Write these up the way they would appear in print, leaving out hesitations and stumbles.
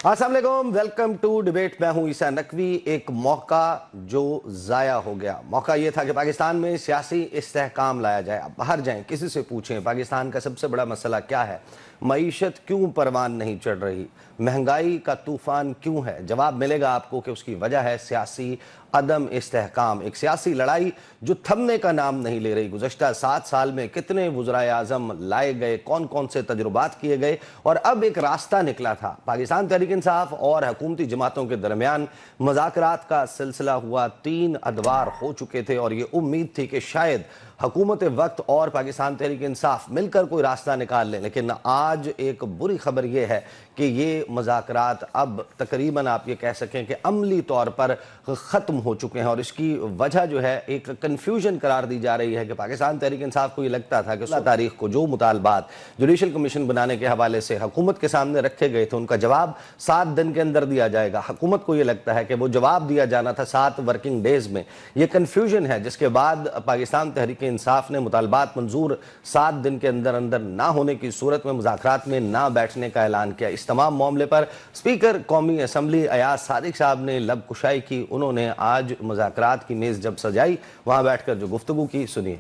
السلام علیکم، welcome to debate. میں ہوں عیسیٰ نقوی۔ ایک موقع جو ضائع ہو گیا، موقع یہ تھا کہ پاکستان میں سیاسی استحکام لایا جائے۔ اب باہر جائیں، کسی سے پوچھیں پاکستان کا سب سے بڑا مسئلہ کیا ہے، معیشت کیوں پروان نہیں چڑھ رہی، مہنگائی کا طوفان کیوں ہے، جواب ملے گا آپ کو کہ اس کی وجہ ہے سیاسی عدم استحکام، ایک سیاسی لڑائی جو تھمنے کا نام نہیں لے رہی۔ گزشتہ 7 سال میں کتنے وزرائے اعظم لائے گئے، کون کون سے تجربات کیے گئے، اور اب ایک راستہ نکلا تھا۔ پاکستان تحریک انصاف اور حکومتی جماعتوں کے درمیان مذاکرات کا سلسلہ ہوا، 3 ادوار ہو چکے تھے اور یہ امید تھی کہ شاید حکومت وقت اور پاکستان تحریک انصاف مل کر کوئی راستہ نکال لیں، لیکن آج ایک بری خبر یہ ہے کہ یہ مذاکرات اب تقریباً آپ یہ کہہ سکیں کہ عملی طور پر ختم ہو چکے ہیں، اور اس کی وجہ جو ہے ایک کنفیوژن قرار دی جا رہی ہے کہ پاکستان تحریک انصاف کو یہ لگتا تھا کہ 16 تاریخ کو جو مطالبات جوڈیشل کمیشن بنانے کے حوالے سے حکومت کے سامنے رکھے گئے تھے ان کا جواب 7 دن کے اندر دیا جائے گا۔ حکومت کو یہ لگتا ہے کہ وہ جواب دیا جانا تھا 7 ورکنگ ڈیز میں۔ یہ کنفیوژن ہے جس کے بعد پاکستان تحریک انصاف نے مطالبات منظور 7 دن کے اندر اندر نہ ہونے کی صورت میں مذاکرات میں نہ بیٹھنے کا اعلان کیا۔ اس تمام معاملے پر اسپیکر قومی اسمبلی ایاز صادق صاحب نے لب کشائی کی۔ انہوں نے آج مذاکرات کی میز جب سجائی، وہاں بیٹھ کر جو گفتگو کی سنیے۔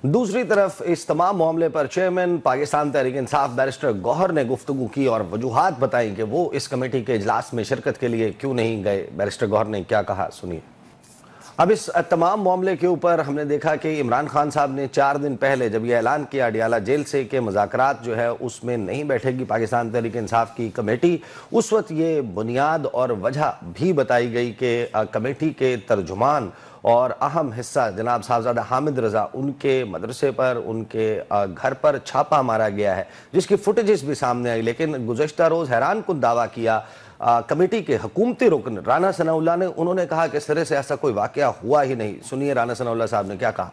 دوسری طرف اس تمام معاملے پر چیئرمین پاکستان تحریک انصاف بیرسٹر گوہر نے گفتگو کی اور وجوہات بتائیں کہ وہ اس کمیٹی کے اجلاس میں شرکت کے لیے کیوں نہیں گئے۔ بیرسٹر گوہر نے کیا کہا، سنیے۔ اب اس تمام معاملے کے اوپر ہم نے دیکھا کہ عمران خان صاحب نے 4 دن پہلے جب یہ اعلان کیا اڈیالہ جیل سے کہ مذاکرات جو ہے اس میں نہیں بیٹھے گی پاکستان تحریک انصاف کی کمیٹی، اس وقت یہ بنیاد اور وجہ بھی بتائی گئی کہ کمیٹی کے ترجمان اور اہم حصہ جناب صاحبزادہ حامد رضا، ان کے مدرسے پر، ان کے گھر پر چھاپا مارا گیا ہے، جس کی فوٹیجز بھی سامنے آئی، لیکن گزشتہ روز حیران کن دعویٰ کیا کمیٹی کے حکومتی رکن رانا ثناء اللہ نے۔ انہوں نے کہا کہ سرے سے ایسا کوئی واقعہ ہوا ہی نہیں۔ سنیے رانا ثناء اللہ صاحب نے کیا کہا۔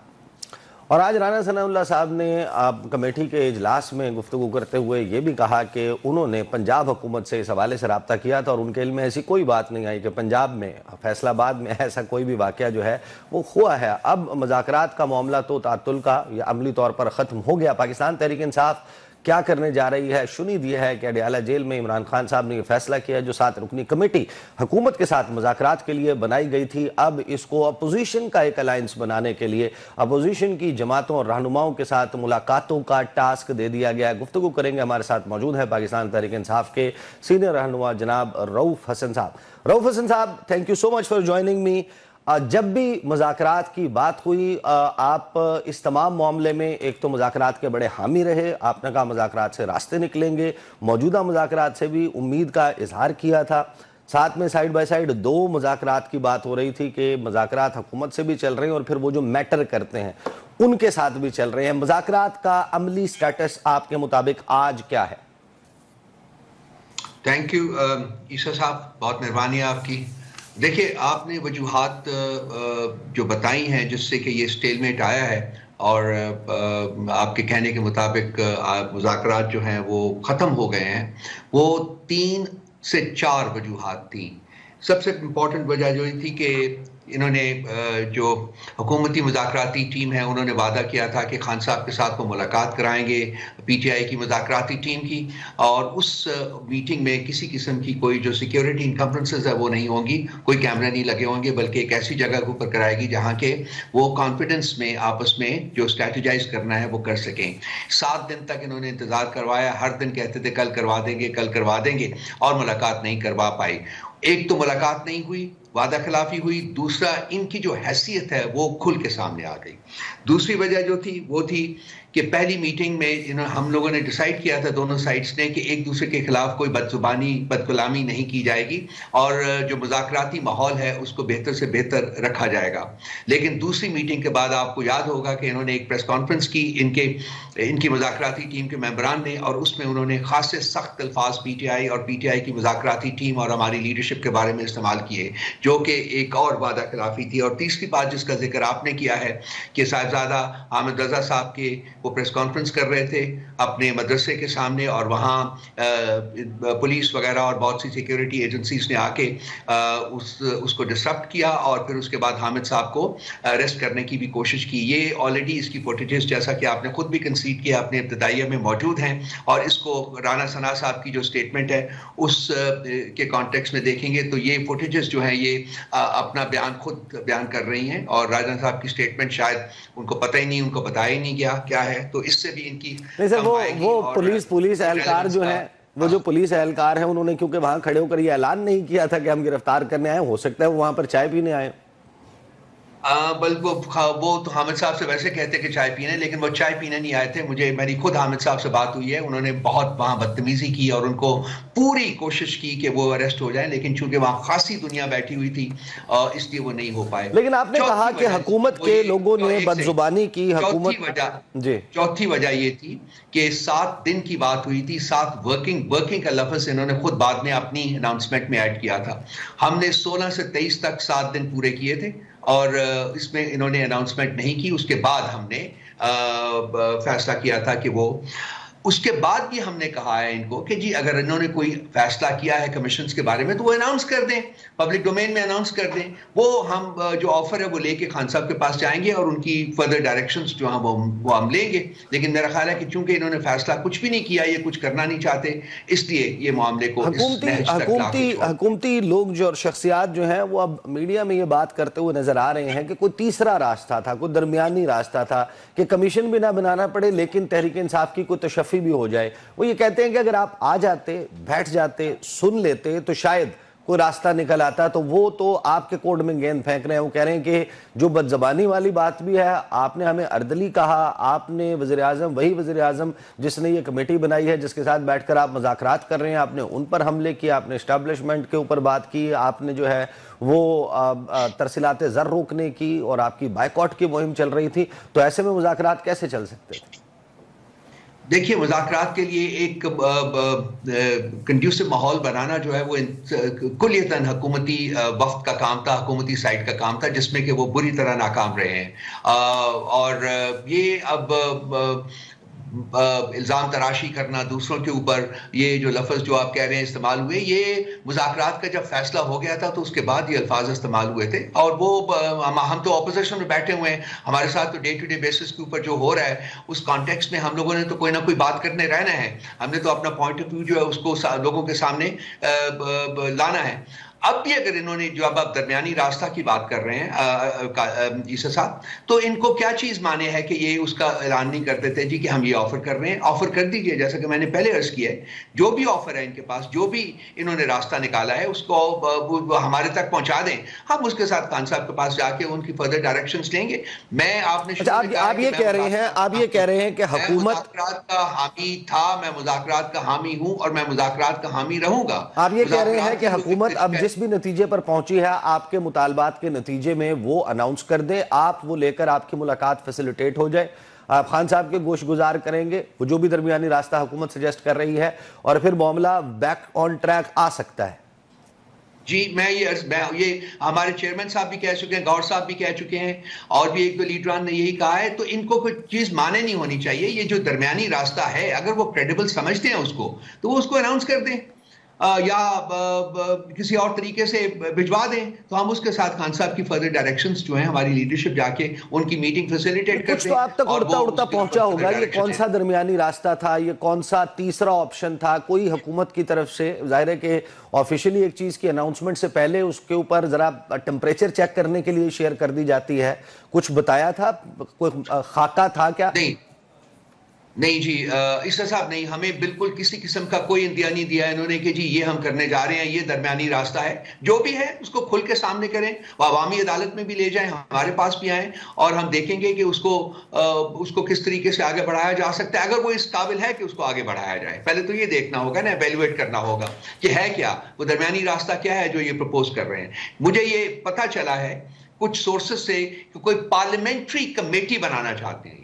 اور آج رانا ثناء اللہ صاحب نے کمیٹی کے اجلاس میں گفتگو کرتے ہوئے یہ بھی کہا کہ انہوں نے پنجاب حکومت سے اس حوالے سے رابطہ کیا تھا اور ان کے علم میں ایسی کوئی بات نہیں آئی کہ پنجاب میں فیصل آباد میں ایسا کوئی بھی واقعہ جو ہے وہ ہوا ہے۔ اب مذاکرات کا معاملہ تو تعطل کا یا عملی طور پر ختم ہو گیا۔ پاکستان تحریک انصاف کیا کرنے جا رہی ہے؟ شنید یہ ہے کہ اڈیالہ جیل میں عمران خان صاحب نے یہ فیصلہ کیا جو 7 رکنی کمیٹی حکومت کے ساتھ مذاکرات کے لیے بنائی گئی تھی، اب اس کو اپوزیشن کا ایک الائنس بنانے کے لیے اپوزیشن کی جماعتوں اور رہنماؤں کے ساتھ ملاقاتوں کا ٹاسک دے دیا گیا ہے۔ گفتگو کریں گے، ہمارے ساتھ موجود ہے پاکستان تحریک انصاف کے سینئر رہنما جناب رؤوف حسن صاحب۔ رؤوف حسن صاحب، thank you so much for joining me. جب بھی مذاکرات کی بات ہوئی، آپ اس تمام معاملے میں ایک تو مذاکرات کے بڑے حامی رہے، آپ نے کہا مذاکرات سے راستے نکلیں گے، موجودہ مذاکرات سے بھی امید کا اظہار کیا تھا، ساتھ میں سائیڈ بائی سائیڈ 2 مذاکرات کی بات ہو رہی تھی کہ مذاکرات حکومت سے بھی چل رہے ہیں اور پھر وہ جو میٹر کرتے ہیں ان کے ساتھ بھی چل رہے ہیں۔ مذاکرات کا عملی سٹیٹس آپ کے مطابق آج کیا ہے؟ تھینک یو عیسیٰ صاحب، بہت مہربانی آپ کی۔ دیکھیے، آپ نے وجوہات جو بتائی ہیں جس سے کہ یہ سٹیل میٹ آیا ہے اور آپ کے کہنے کے مطابق مذاکرات جو ہیں وہ ختم ہو گئے ہیں، وہ 3 سے 4 وجوہات تھیں۔ سب سے امپورٹنٹ وجہ جو تھی کہ انہوں نے جو حکومتی مذاکراتی ٹیم ہے انہوں نے وعدہ کیا تھا کہ خان صاحب کے ساتھ وہ ملاقات کرائیں گے، پی ٹی آئی کی مذاکراتی ٹیم کی، اور اس میٹنگ میں کسی قسم کی کوئی جو سیکیورٹی انکمپلنسز ہے وہ نہیں ہوں گی، کوئی کیمرہ نہیں لگے ہوں گے، بلکہ ایک ایسی جگہ کے اوپر کرائے گی جہاں کے وہ کانفیڈنس میں آپس میں جو اسٹریٹجائز کرنا ہے وہ کر سکیں۔ 7 دن تک انہوں نے انتظار کروایا، ہر دن کہتے تھے کل کروا دیں گے، کل کروا دیں گے، اور ملاقات نہیں کروا پائی۔ ایک تو ملاقات نہیں ہوئی، وعدہ خلافی ہوئی، دوسرا ان کی جو حیثیت ہے وہ کھل کے سامنے آ گئی۔ دوسری وجہ جو تھی وہ تھی کہ پہلی میٹنگ میں ہم لوگوں نے ڈیسائیڈ کیا تھا دونوں سائڈز نے کہ ایک دوسرے کے خلاف کوئی بدزبانی بدکلامی نہیں کی جائے گی اور جو مذاکراتی ماحول ہے اس کو بہتر سے بہتر رکھا جائے گا۔ لیکن دوسری میٹنگ کے بعد آپ کو یاد ہوگا کہ انہوں نے ایک پریس کانفرنس کی ان کی مذاکراتی ٹیم کے ممبران نے، اور اس میں انہوں نے خاصے سخت الفاظ پی ٹی آئی اور پی ٹی آئی کی مذاکراتی ٹیم اور ہماری لیڈرشپ کے بارے میں استعمال کیے۔ جو کہ ایک اور وعدہ خلافی تھی. اور تیسری بات جس کا ذکر آپ نے کیا ہے کہ صاحبزادہ حامد رضا صاحب کے وہ پریس کانفرنس کر رہے تھے اپنے مدرسے کے سامنے, اور وہاں پولیس وغیرہ اور بہت سی سیکیورٹی ایجنسیز نے آ کے اس کو ڈسرپٹ کیا, اور پھر اس کے بعد حامد صاحب کو اریسٹ کرنے کی بھی کوشش کی. یہ آلریڈی اس کی فوٹیجز جیسا کہ آپ نے خود بھی کنسیڈ کیا اپنے ابتدائیہ میں موجود ہیں, اور اس کو رانا ثنا صاحب کی جو اسٹیٹمنٹ ہے اس کے کانٹیکس میں دیکھیں گے تو یہ فوٹیجز جو ہیں یہ اپنا بیان خود بیان کر رہی ہیں, اور رانا صاحب کی اسٹیٹمنٹ شاید ان کو پتہ ہی نہیں, ان کو بتایا ہی نہیں گیا کیا ہے, تو اس سے بھی ان کی وہ پولیس اہلکار جو ہیں, وہ جو پولیس اہلکار ہیں انہوں نے کیونکہ وہاں کھڑے ہو کر یہ اعلان نہیں کیا تھا کہ ہم گرفتار کرنے آئے, ہو سکتا ہے وہ وہاں پر چائے پینے آئے. بلکہ وہ تو حامد صاحب سے ویسے کہتے کہ چائے پینے, لیکن وہ چائے پینے نہیں آئے تھے. میری خود حامد صاحب سے بات ہوئی ہے, انہوں نے بہت وہاں بدتمیزی کی اور ان کو پوری کوشش کی کہ وہ اریسٹ ہو جائیں, لیکن چونکہ وہاں خاصی دنیا بیٹھی ہوئی تھی اس لیے وہ نہیں ہو پائے. لیکن آپ نے کہا کہ حکومت کے لوگوں نے بدزبانی کی, چوتھی وجہ یہ تھی کہ 7 دن کی بات ہوئی تھی, 7 ورکنگ کا لفظ انہوں نے خود بعد میں اپنی اناؤنسمنٹ میں ایڈ کیا تھا. ہم نے 16 سے 23 تک 7 دن پورے کیے تھے, اور اس میں انہوں نے اناؤنسمنٹ نہیں کی. اس کے بعد ہم نے فیصلہ کیا تھا کہ وہ, اس کے بعد بھی ہم نے کہا ہے ان کو کہ جی اگر انہوں نے کوئی فیصلہ کیا ہے کمیشنز کے بارے میں تو وہ اناؤنس کر دیں, پبلک ڈومین میں اناؤنس کر دیں. وہ ہم جو آفر ہے وہ لے کے خان صاحب کے پاس جائیں گے اور ان کی فردر ڈائریکشنز جو ہیں وہ ہم لیں گے. لیکن میرا خیال ہے کہ چونکہ انہوں نے فیصلہ کچھ بھی نہیں کیا, یہ کچھ کرنا نہیں چاہتے, اس لیے یہ معاملے کو حکومتی لوگ جو اور شخصیات جو ہیں وہ اب میڈیا میں یہ بات کرتے ہوئے نظر آ رہے ہیں کہ کوئی تیسرا راستہ تھا, کوئی درمیانی راستہ تھا کہ کمیشن بھی نہ بنانا پڑے لیکن تحریک انصاف کی کوئی تشفی بھی ہو جائے. وہ یہ کہتے ہیں کہ اگر آپ آ جاتے, بیٹھ جاتے, سن لیتے تو شاید کوئی راستہ نکل آتا. تو وہ تو آپ کے کوڈ میں گیند پھینک رہے ہیں. وہ کہہ رہے ہیں کہ جو بدزبانی والی بات بھی ہے, آپ نے ہمیں اردلی کہا, آپ نے وزیراعظم, وہی وزیراعظم جس نے یہ کمیٹی بنائی ہے جس کے ساتھ بیٹھ کر آپ مذاکرات کر رہے ہیں, آپ نے ان پر حملے کیے, آپ نے اسٹیبلشمنٹ کے اوپر بات کی, آپ نے جو ہے وہ ترسیلات زر روکنے کی اور آپ کی بائیکاٹ کی مہم چل رہی تھی. تو ایسے میں مذاکرات کیسے چل سکتے تھے؟ دیکھیے, مذاکرات کے لیے ایک کنڈیوسو ماحول بنانا جو ہے وہ کلیتاً حکومتی وفد کا کام تھا, حکومتی سائٹ کا کام تھا, جس میں کہ وہ بری طرح ناکام رہے ہیں. اور یہ اب الزام تراشی کرنا دوسروں کے اوپر, یہ جو لفظ جو آپ کہہ رہے ہیں استعمال ہوئے, یہ مذاکرات کا جب فیصلہ ہو گیا تھا تو اس کے بعد یہ الفاظ استعمال ہوئے تھے. اور وہ ہم تو اپوزیشن میں بیٹھے ہوئے ہیں, ہمارے ساتھ تو ڈے ٹو ڈے بیسس کے اوپر جو ہو رہا ہے اس کانٹیکسٹ میں ہم لوگوں نے تو کوئی نہ کوئی بات کرنے رہنا ہے. ہم نے تو اپنا پوائنٹ آف ویو جو ہے اس کو لوگوں کے سامنے لانا ہے. اب بھی اگر انہوں نے جو اب درمیانی راستہ کی بات کر رہے ہیں عیسیٰ صاحب, تو ان کو کیا چیز مانے ہے کہ یہ اس کا اعلان نہیں کرتے تھے جی کہ ہم یہ آفر کر رہے ہیں. آفر کر دیجئے, جیسا کہ میں نے پہلے عرض کیا ہے, جو بھی آفر ہے ان کے پاس, جو بھی انہوں نے راستہ نکالا ہے اس کو ہمارے تک پہنچا دیں. ہم اس کے ساتھ خان صاحب کے پاس جا کے ان کی فردر ڈائریکشنز لیں گے. میں آپ نے آپ یہ کہہ رہے ہیں کہ حکومت مذاکرات کا حامی تھا, میں مذاکرات کا حامی ہوں اور میں مذاکرات کا حامی رہوں گا. آپ یہ کہہ رہے ہیں کہ حکومت اب جس بھی نتیجے پر پہنچی ہے آپ کے مطالبات کے نتیجے میں وہ اناؤنس کر دے, آپ وہ لے کر آپ کی ملاقات فیسیلیٹیٹ ہو جائے, آپ خان صاحب کے گوش گزار کریں گے, وہ جو بھی درمیانی راستہ حکومت سجیسٹ کر رہی ہے, اور پھر معاملہ بیک آن ٹریک آ سکتا ہے. جی, میں یہ ہمارے چیئرمین صاحب بھی کہہ چکے ہیں, گور صاحب بھی کہہ چکے ہیں, اور بھی ایک دو لیڈران نے یہی کہا ہے. تو ان کو کوئی چیز مانے نہیں ہونی چاہیے. یہ جو درمیانی راستہ ہے اگر وہ کریڈیبل سمجھتے ہیں اس کو, تو وہ اس کو اناؤنس کر دیں یا کسی اور طریقے سے بھجوا دیں, تو ہم اس کے ساتھ خان صاحب کی فردر ڈائریکشنز جو ہیں ہماری لیڈرشپ جا کے ان کی میٹنگ فیسیلیٹیٹ کر دیں. کچھ تو آپ تک اڑتا پہنچا ہوگا, یہ کون سا درمیانی راستہ تھا, یہ کون سا تیسرا آپشن تھا؟ کوئی حکومت کی طرف سے ظاہر ہے کہ آفیشلی ایک چیز کی اناؤنسمنٹ سے پہلے اس کے اوپر ذرا ٹمپریچر چیک کرنے کے لیے شیئر کر دی جاتی ہے. کچھ بتایا تھا, کوئی خاکہ تھا کیا؟ نہیں جی عیسیٰ صاحب, نہیں, ہمیں بالکل کسی قسم کا کوئی اندیا نہیں دیا انہوں نے کہ جی یہ ہم کرنے جا رہے ہیں, یہ درمیانی راستہ ہے. جو بھی ہے اس کو کھل کے سامنے کریں, وہ عوامی عدالت میں بھی لے جائیں, ہمارے پاس بھی آئیں, اور ہم دیکھیں گے کہ اس کو کس طریقے سے آگے بڑھایا جا سکتا ہے. اگر وہ اس قابل ہے کہ اس کو آگے بڑھایا جائے, پہلے تو یہ دیکھنا ہوگا نا, ایویلویٹ کرنا ہوگا کہ ہے کیا وہ درمیانی راستہ, کیا ہے جو یہ پرپوز کر رہے ہیں. مجھے یہ پتہ چلا ہے کچھ سورسز سے کہ کوئی پارلیمنٹری کمیٹی بنانا چاہتے ہیں.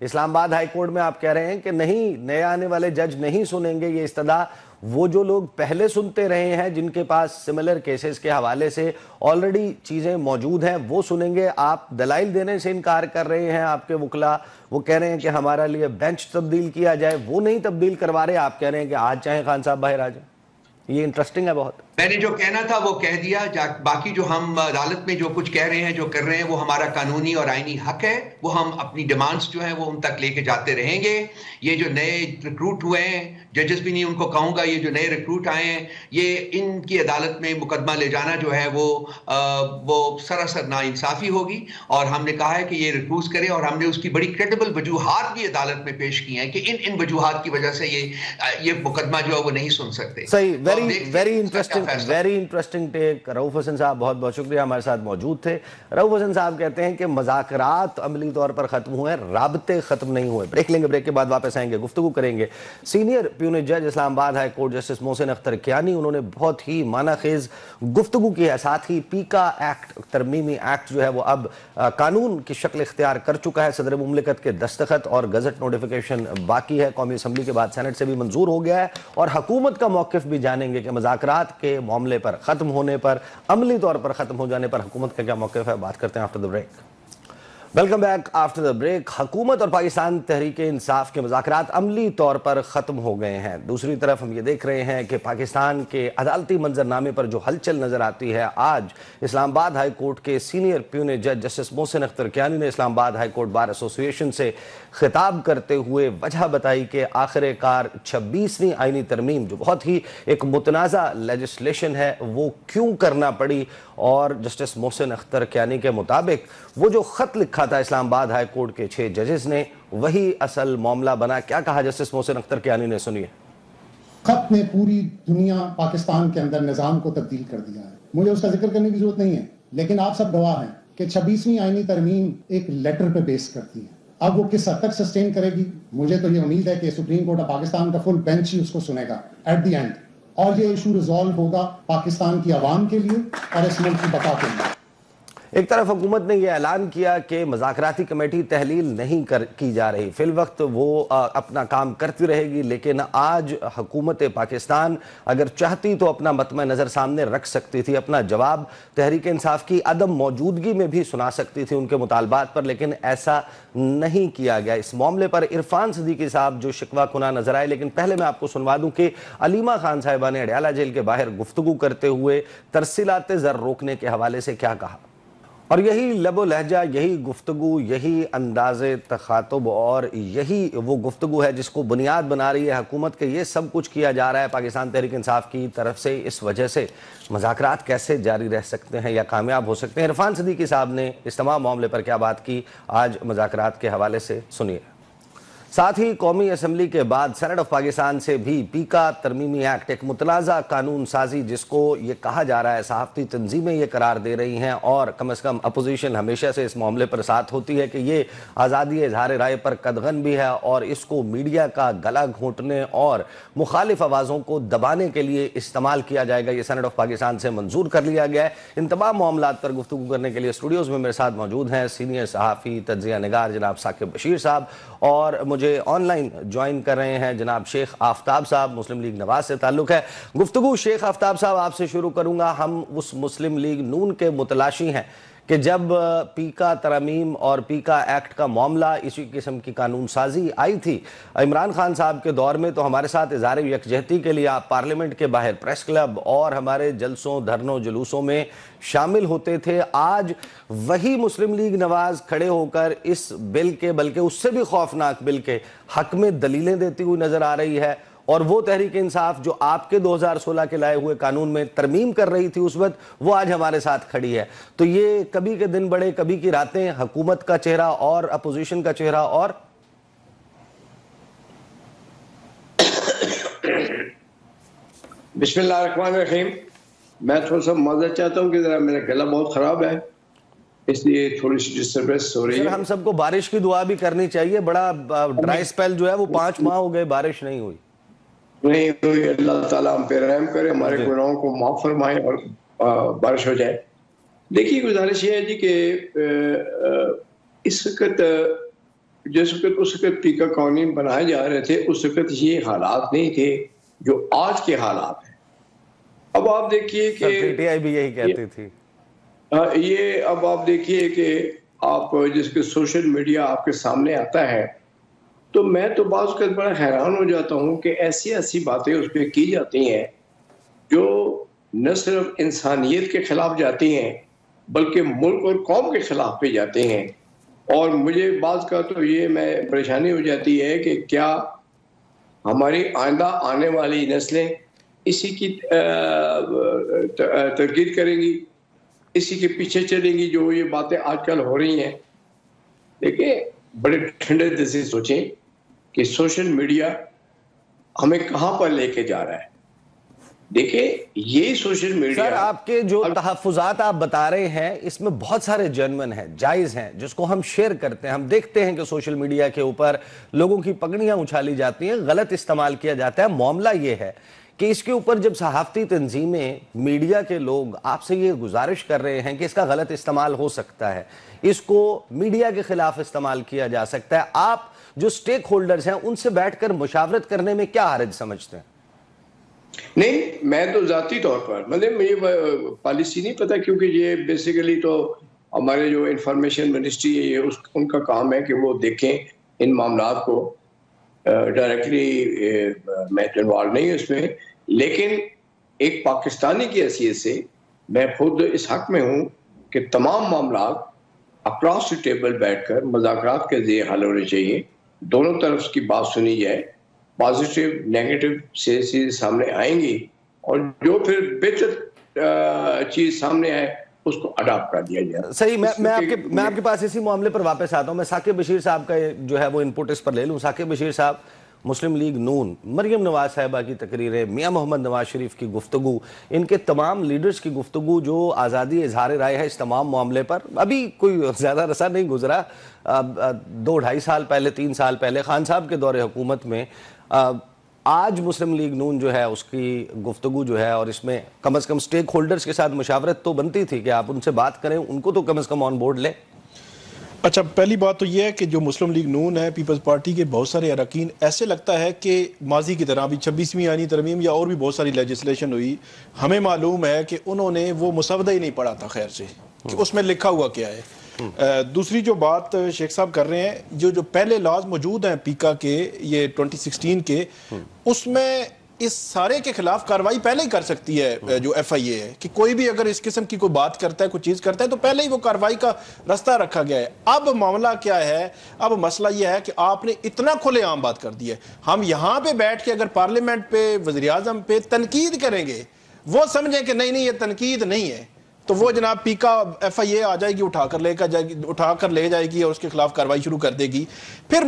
اسلام آباد ہائی کورٹ میں آپ کہہ رہے ہیں کہ نہیں، نئے آنے والے جج نہیں سنیں گے یہ استدعا، وہ جو لوگ پہلے سنتے رہے ہیں جن کے پاس سملر کیسز کے حوالے سے آلریڈی چیزیں موجود ہیں وہ سنیں گے۔ آپ دلائل دینے سے انکار کر رہے ہیں، آپ کے وکلا وہ کہہ رہے ہیں کہ ہمارا لیے بینچ تبدیل کیا جائے، وہ نہیں تبدیل کروا رہے، آپ کہہ رہے ہیں کہ آج چاہیں خان صاحب باہر آ جائیں۔ یہ انٹرسٹنگ ہے بہت۔ میں نے جو کہنا تھا وہ کہہ دیا، باقی جو ہم عدالت میں جو کچھ کہہ رہے ہیں، جو کر رہے ہیں، وہ ہمارا قانونی اور آئینی حق ہے، وہ ہم اپنی ڈیمانڈز جو ہیں وہ ان تک لے کے جاتے رہیں گے۔ یہ جو نئے ریکروٹ ہوئے ہیں، ججز بھی نہیں ان کو کہوں گا، یہ جو نئے ریکروٹ آئے ہیں، یہ ان کی عدالت میں مقدمہ لے جانا جو ہے وہ سراسر ناانصافی ہوگی، اور ہم نے کہا ہے کہ یہ ریکروز کریں، اور ہم نے اس کی بڑی کریڈیبل وجوہات بھی عدالت میں پیش کی ہیں کہ ان وجوہات کی وجہ سے یہ مقدمہ جو ہے وہ نہیں سن سکتے۔ صحیح، ویری انٹرسٹنگ ٹیک۔ رؤوف حسن صاحب بہت بہت شکریہ، ہمارے ساتھ موجود تھے۔ رؤوف حسن صاحب کہتے ہیں کہ مذاکرات عملی طور پر ختم ہوئے ہیں، رابطے ختم نہیں ہوئے۔ بریک لیں گے، بریک کے بعد واپس آئیں گے، گفتگو کریں گے۔ سینئر پیونج جج اسلام آباد high court justice Mohsin Akhtar Kayani, انہوں نے بہت ہی معنی خیز گفتگو کی ہے، ساتھ ہی پیکا ایکٹ، ترمیمی ایکٹ جو ہے وہ اب قانون کی شکل اختیار کر چکا ہے، صدر مملکت کے دستخط اور گزٹ نوٹیفیکیشن باقی ہے، قومی اسمبلی کے بعد سینٹ سے بھی منظور ہو گیا ہے، اور حکومت کا موقف بھی جانیں گے کہ مذاکرات کے معاملے پر ختم ہونے پر، عملی طور پر ختم ہو جانے پر حکومت کا کیا موقف ہے۔ بات کرتے ہیں after the break. Welcome back after the break. حکومت اور پاکستان تحریک انصاف کے مذاکرات عملی طور پر ختم ہو گئے ہیں۔ دوسری طرف ہم یہ دیکھ رہے ہیں کہ پاکستان کے عدالتی منظرنامے پر جو ہلچل نظر آتی ہے، آج اسلام آباد ہائی کورٹ کے سینئر پیونج جج جسٹس محسن اختر کیانی نے اسلام آباد ہائی کورٹ بار ایسوسی ایشن سے خطاب کرتے ہوئے وجہ بتائی کہ آخر کار 26ویں آئینی ترمیم جو بہت ہی ایک متنازع لیجسلیشن ہے وہ کیوں کرنا پڑی، اور جسٹس محسن اختر کیانی کے مطابق وہ جو خط لکھا تھا اسلام آباد ہائی کورٹ کے 6 ججز نے وہی اصل معاملہ بنا۔ کیا کہا جسٹس محسن اختر کیانی نے، سنیے۔ خط نے پوری دنیا پاکستان کے اندر نظام کو تبدیل کر دیا ہے، مجھے اس کا ذکر کرنے کی ضرورت نہیں ہے، لیکن آپ سب گواہ ہیں کہ 26ویں آئینی ترمیم ایک لیٹر پہ بیس کرتی ہے۔ اب وہ کس حد تک سسٹین کرے گی، مجھے تو یہ امید ہے کہ سپریم کورٹ آف پاکستان کا فل بینچ ہی اس کو سنے گا ایٹ دی اینڈ، اور یہ ایشو ریزالو ہوگا پاکستان کی عوام کے لیے اور اس ملک کی بقا کے لیے۔ ایک طرف حکومت نے یہ اعلان کیا کہ مذاکراتی کمیٹی تحلیل نہیں کی جا رہی، فی الوقت وہ اپنا کام کرتی رہے گی، لیکن آج حکومت پاکستان اگر چاہتی تو اپنا مطمع نظر سامنے رکھ سکتی تھی، اپنا جواب تحریک انصاف کی عدم موجودگی میں بھی سنا سکتی تھی ان کے مطالبات پر، لیکن ایسا نہیں کیا گیا۔ اس معاملے پر عرفان صدیقی صاحب جو شکوہ کناں نظر آئے، لیکن پہلے میں آپ کو سنوا دوں کہ علیمہ خان صاحبہ نے اڈیالہ جیل کے باہر گفتگو کرتے ہوئے ترسیلات زر روکنے کے حوالے سے کیا کہا، اور یہی لب و لہجہ، یہی گفتگو، یہی انداز تخاطب، اور یہی وہ گفتگو ہے جس کو بنیاد بنا رہی ہے حکومت کہ یہ سب کچھ کیا جا رہا ہے پاکستان تحریک انصاف کی طرف سے، اس وجہ سے مذاکرات کیسے جاری رہ سکتے ہیں یا کامیاب ہو سکتے ہیں۔ عرفان صدیقی صاحب نے اس تمام معاملے پر کیا بات کی آج مذاکرات کے حوالے سے، سنیے۔ ساتھ ہی قومی اسمبلی کے بعد سینٹ آف پاکستان سے بھی پیکا ترمیمی ایکٹ، ایک متنازع قانون سازی جس کو یہ کہا جا رہا ہے صحافتی تنظیمیں یہ قرار دے رہی ہیں، اور کم از کم اپوزیشن ہمیشہ سے اس معاملے پر ساتھ ہوتی ہے کہ یہ آزادی اظہار رائے پر قدغن بھی ہے، اور اس کو میڈیا کا گلا گھونٹنے اور مخالف آوازوں کو دبانے کے لیے استعمال کیا جائے گا۔ یہ سینٹ آف پاکستان سے منظور کر لیا گیا ہے۔ ان تمام معاملات پر گفتگو کرنے کے لیے اسٹوڈیوز میں میرے ساتھ موجود ہیں سینئر صحافی تجزیہ نگار جناب ثاقب بشیر صاحب، اور مجھے آن لائن جوائن کر رہے ہیں جناب شیخ آفتاب صاحب، مسلم لیگ نواز سے تعلق ہے۔ گفتگو شیخ آفتاب صاحب آپ سے شروع کروں گا۔ ہم اس مسلم لیگ نون کے متلاشی ہیں کہ جب پیکا ترمیم اور پیکا ایکٹ کا معاملہ، اسی قسم کی قانون سازی آئی تھی عمران خان صاحب کے دور میں، تو ہمارے ساتھ اظہار یکجہتی کے لیے آپ پارلیمنٹ کے باہر پریس کلب اور ہمارے جلسوں دھرنوں جلوسوں میں شامل ہوتے تھے۔ آج وہی مسلم لیگ نواز کھڑے ہو کر اس بل کے، بلکہ اس سے بھی خوفناک بل کے حق میں دلیلیں دیتی ہوئی نظر آ رہی ہے، اور وہ تحریک انصاف جو آپ کے 2016 کے لائے ہوئے قانون میں ترمیم کر رہی تھی اس وقت، وہ آج ہمارے ساتھ کھڑی ہے۔ تو یہ کبھی کے دن بڑے کبھی کی راتیں، حکومت کا چہرہ اور اپوزیشن کا چہرہ، اور بسم اللہ الرحمن الرحیم۔ میں تھوڑا سا معذرت چاہتا ہوں کہ ذرا میرا گلا بہت خراب ہے، اس لیے تھوڑی سی ڈسٹربنس ہو رہی ہے۔ ہم سب کو بارش کی دعا بھی کرنی چاہیے، بڑا ڈرائی سپیل جو ہے وہ 5 ماہ ہو گئے بارش نہیں ہوئی۔ اللہ تعالیٰ ہم پہ رحم کرے، ہمارے گناہوں کو معاف فرمائے اور بارش ہو جائے۔ دیکھیے گزارش یہ ہے جی کہ اس وقت جس وقت اس وقت پی کا قوانین بنائے جا رہے تھے اس وقت یہ حالات نہیں تھے جو آج کے حالات ہیں. اب آپ دیکھیے کہ پی ٹی آئی بھی یہی کہتی تھی. یہ اب آپ دیکھیے کہ آپ جس کے سوشل میڈیا آپ کے سامنے آتا ہے تو میں تو بعض اوقات بڑا حیران ہو جاتا ہوں کہ ایسی ایسی باتیں اس پہ کی جاتی ہیں جو نہ صرف انسانیت کے خلاف جاتی ہیں بلکہ ملک اور قوم کے خلاف بھی جاتے ہیں. اور مجھے بعض کا تو یہ میں پریشانی ہو جاتی ہے کہ کیا ہماری آئندہ آنے والی نسلیں اسی کی تردید کریں گی, اسی کے پیچھے چلیں گی جو یہ باتیں آج کل ہو رہی ہیں. دیکھیں بڑے ٹھنڈے دل سے سوچیں کہ سوشل میڈیا ہمیں کہاں پر لے کے جا رہا ہے. دیکھیں یہ سوشل میڈیا سر آپ کے جو تحفظات آپ بتا رہے ہیں اس میں بہت سارے جنون ہیں, جائز ہیں, جس کو ہم شیئر کرتے ہیں. ہم دیکھتے ہیں کہ سوشل میڈیا کے اوپر لوگوں کی پگڑیاں اچھالی جاتی ہیں, غلط استعمال کیا جاتا ہے. معاملہ یہ ہے کہ اس کے اوپر جب صحافتی تنظیمیں, میڈیا کے لوگ آپ سے یہ گزارش کر رہے ہیں کہ اس کا غلط استعمال ہو سکتا ہے, اس کو میڈیا کے خلاف استعمال کیا جا سکتا ہے, آپ جو سٹیک ہولڈرز ہیں ان سے بیٹھ کر مشاورت کرنے میں کیا حرج سمجھتے ہیں؟ نہیں, میں تو ذاتی طور پر مطلب یہ پالیسی نہیں پتا, کیونکہ یہ بیسیکلی تو ہمارے جو انفارمیشن منسٹری ہے یہ ان کا کام ہے کہ وہ دیکھیں ان معاملات کو. ڈائریکٹلی میں انوالو نہیں ہوں اس میں, لیکن ایک پاکستانی کی حیثیت سے میں خود اس حق میں ہوں کہ تمام معاملات اکراس دی ٹیبل بیٹھ کر مذاکرات کے ذریعے حل ہونے چاہیے. دونوں طرف کی بات سنی جائے, پازیٹیو نیگیٹو سے چیز سامنے آئیں گی اور جو پھر بہتر چیز سامنے آئے اس کو اڈاپٹ کر دیا جائے. صحیح, میں آپ کے پاس اسی معاملے پر واپس آتا ہوں. میں ثاقب بشیر صاحب کا جو ہے وہ انپوٹ اس پر لے لوں. ثاقب بشیر صاحب, مسلم لیگ نون, مریم نواز صاحبہ کی تقریریں, میاں محمد نواز شریف کی گفتگو, ان کے تمام لیڈرز کی گفتگو جو آزادی اظہار رائے ہے اس تمام معاملے پر, ابھی کوئی زیادہ عرصہ نہیں گزرا, 2-2.5 سال پہلے, 3 سال پہلے خان صاحب کے دور حکومت میں, آج مسلم لیگ نون جو ہے اس کی گفتگو جو ہے, اور اس میں کم از کم سٹیک ہولڈرز کے ساتھ مشاورت تو بنتی تھی کہ آپ ان سے بات کریں, ان کو تو کم از کم آن بورڈ لیں. اچھا, پہلی بات تو یہ ہے کہ جو مسلم لیگ نون ہے, پیپلز پارٹی کے بہت سارے اراکین, ایسے لگتا ہے کہ ماضی کی طرح بھی 26ویں آئینی ترمیم یا اور بھی بہت ساری لیجسلیشن ہوئی, ہمیں معلوم ہے کہ انہوں نے وہ مسودہ ہی نہیں پڑھا تھا خیر سے کہ اس میں لکھا ہوا کیا ہے. دوسری جو بات شیخ صاحب کر رہے ہیں, جو پہلے لاز موجود ہیں پیکا کے, یہ 2016 کے, اس میں اس سارے کے خلاف کاروائی پہلے ہی کر سکتی ہے جو ایف آئی اے ہے, کہ کوئی بھی اگر اس قسم کی کوئی بات کرتا ہے, کوئی چیز کرتا ہے, تو پہلے ہی وہ کاروائی کا رستہ رکھا گیا ہے. اب معاملہ کیا ہے, اب مسئلہ یہ ہے کہ آپ نے اتنا کھلے عام بات کر دی ہے. ہم یہاں پہ بیٹھ کے اگر پارلیمنٹ پہ, وزیر اعظم پہ تنقید کریں گے, وہ سمجھیں کہ نہیں یہ تنقید نہیں ہے, تو وہ جناب پیکا ایف آئی اے آ جائے گی, اٹھا کر لے جائے گی اور اس کے خلاف کاروائی شروع کر دے گی. پھر